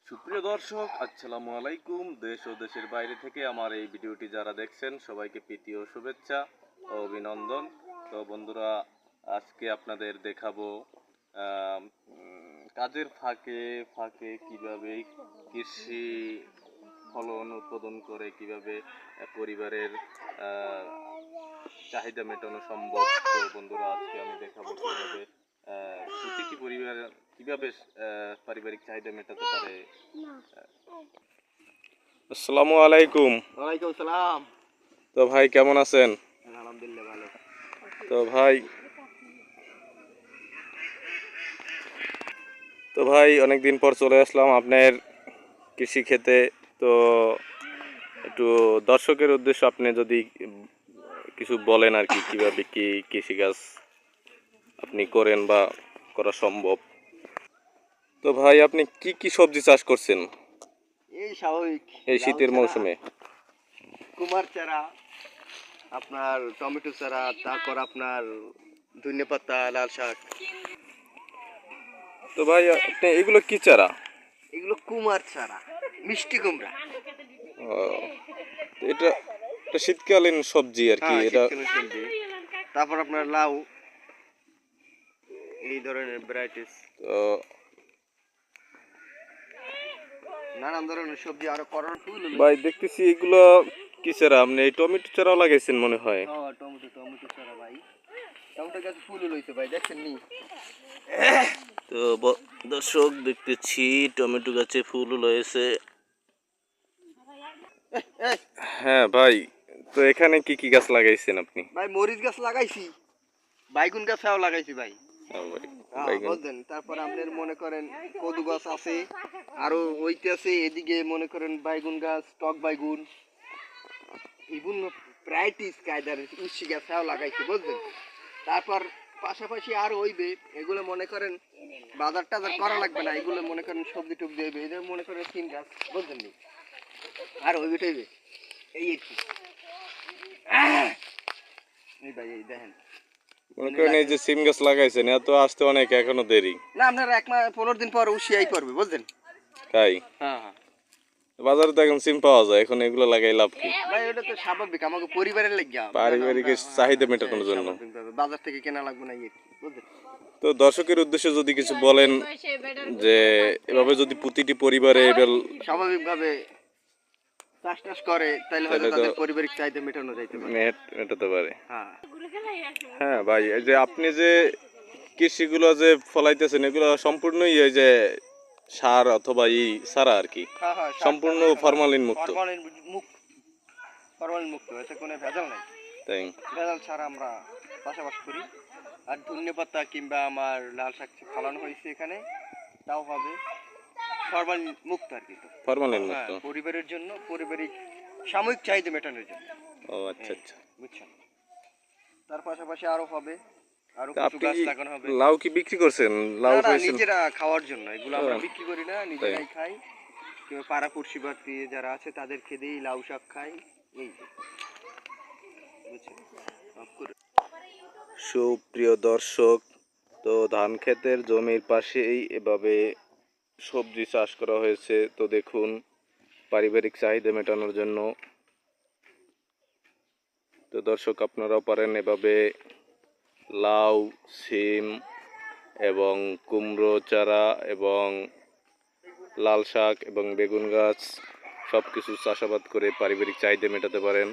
সুপ্রিয় দর্শক, আসসালামু আলাইকুম। দেশ ও দেশের বাইরে থেকে আমার এই ভিডিওটি যারা দেখছেন সবাইকে প্রীতি ও শুভেচ্ছা ও অভিনন্দন। তো বন্ধুরা, আজকে আপনাদের দেখাবো কাজের ফাঁকে ফাঁকে কিভাবে কৃষি ফলন উৎপাদন করে কিভাবে পরিবারের চাহিদা মেটানো সম্ভব। তো বন্ধুরা, আজকে আমি দেখাবো কিভাবে প্রতিটি পরিবার কিভাবে পারিবারিক চাহিদা মেটাতে পারে। আসসালামু আলাইকুম। ওয়ালাইকুম সালাম। তো ভাই কেমন আছেন? আলহামদুলিল্লাহ ভালো। তো ভাই অনেকদিন পর চলে আসলাম আপনার কৃষি ক্ষেতে। তো একটু দর্শকের উদ্দেশ্যে আপনি যদি কিছু বলেন আর কি, কিভাবে কি কৃষিকাজ আপনি করেন বা করা সম্ভব। তো ভাই, আপনি কি কি সবজি চাষ করছেন এই স্বাভাবিক এই শীতের মৌসুমে? কুমার চারা, আপনার টমেটো চারা, তারপর আপনার ধনেপাতা, লাল শাক। তো ভাই, আপনি এগুলো কি চারা? এগুলো কুমার চারা, মিষ্টি কুমড়া। ও, তো এটা এটা শীতকালীন সবজি আর কি। এটা শীতকালীন সবজি। তারপর আপনার লাউ, এই ধরনের ভ্যারাইটিস, তো নানান ধরনের সবজি আরো করণ ফুল। ভাই দেখতেছি এগুলো কি চারা? আপনি এই টমেটো চারাও লাগাইছেন মনে হয়। টমেটো চারা ভাই। টমেটো গাছে ফুল হইছে ভাই, দেখছেন নি? তো দর্শক, দেখতেছি টমেটো গাছে ফুল হয়েছে। হ্যাঁ ভাই, তো এখানে কি কি গাছ লাগাইছেন আপনি? ভাই মরিচ গাছ লাগাইছি, বাইগুন গাছও লাগাইছি ভাই। বুঝলেন? তারপর আপনার মনে করেন কদু গাছ আছে, আরো ওইতে আছে, এদিকে মনে করেন বাইগুন গাছ, টক বাইগুন, বিভিন্ন ভ্যারাইটিস কায়দার উচ্ছি গাছও লাগাইছি, বুঝলেন? তারপর পাশাপাশি আর হইবে, এগুলো মনে করেন বাজার টাজার করা লাগবে না, এগুলো মনে করেন সবজি টবজি হইবে, এদের মনে করেন সিম গাছ, বুঝলেন নি? আর হইবে টইবে এই একটু। এই ভাই এই দেখেন, মনে করেন এই যে সিম গাছ লাগাইছেন, এত আসতে অনেক এখনো দেরি। না আপনার 1 মাস 15 দিন পর উঠিয়াই পড়বে, বুঝলেন? তাই? হ্যাঁ। বাজারে তো এখন সিম পাওয়া যায়, এখন এগুলো লাগাই লাভ কি? ভাই ওটা তো স্বাভাবিক, আমাকে পরিবারের লাগিয়া পারিবারিক চাহিদা মেটানোর জন্য। বাজার থেকে কেনা লাগবে না, বুঝলেন? তো দর্শকের উদ্দেশ্যে যদি কিছু বলেন, যে এভাবে যদি প্রতিটি পরিবারে স্বাভাবিকভাবে চাষ টাস করে তাহলে হয়তো তাদের পারিবারিক চাহিদা মেটানো মেটাতে পারে। হ্যাঁ হ্যাঁ ভাই, এই যে আপনি যে কৃষিগুলো যে ফলাইতেছেন, এগুলো সম্পূর্ণই এই যে সার অথবা সারা আর কি, সম্পূর্ণ ফরমালিন মুক্ত। ফরমালিন মুক্ত, এতে কোনো ভেজাল নাই। তাই? ভেজাল ছাড়া আমরা চাষাবাস করি। আর ধনেপাতা কিংবা আমার লাল শাক ফলানো হয়েছে এখানে, তাও হবে ফরমালিন মুক্ত আর কি। ফরমালিন মুক্ত পরিবারের জন্য, পারিবারিক সাময়িক চাহিদা মেটানোর জন্য। ও আচ্ছা আচ্ছা, বুঝছেন? তার পাশাপাশি আরো হবে, আরো কিছু গাছ লাগানো হবে। লাউ কি বিক্রি করছেন? লাউ নিজেরা খাওয়ার জন্য, এগুলো আমরা বিক্রি করি না, নিজেরাই খাই। কিংবা পাড়া পড়শি বাড়তি যারা আছে তাদেরকে দিই, লাউ শাক খাই। এই সুপ্রিয় দর্শক, তো ধান ক্ষেতের জমির পাশেই এভাবে সবজি চাষ করা হয়েছে। তো দেখুন, পারিবারিক চাহিদা মেটানোর জন্য। তো দর্শক, আপনারাও পারেন এভাবে লাউ, সিম এবং কুমড়ো চারা এবং লাল শাক এবং বেগুন গাছ সব কিছু চাষাবাদ করে পারিবারিক চাহিদা মেটাতে পারেন।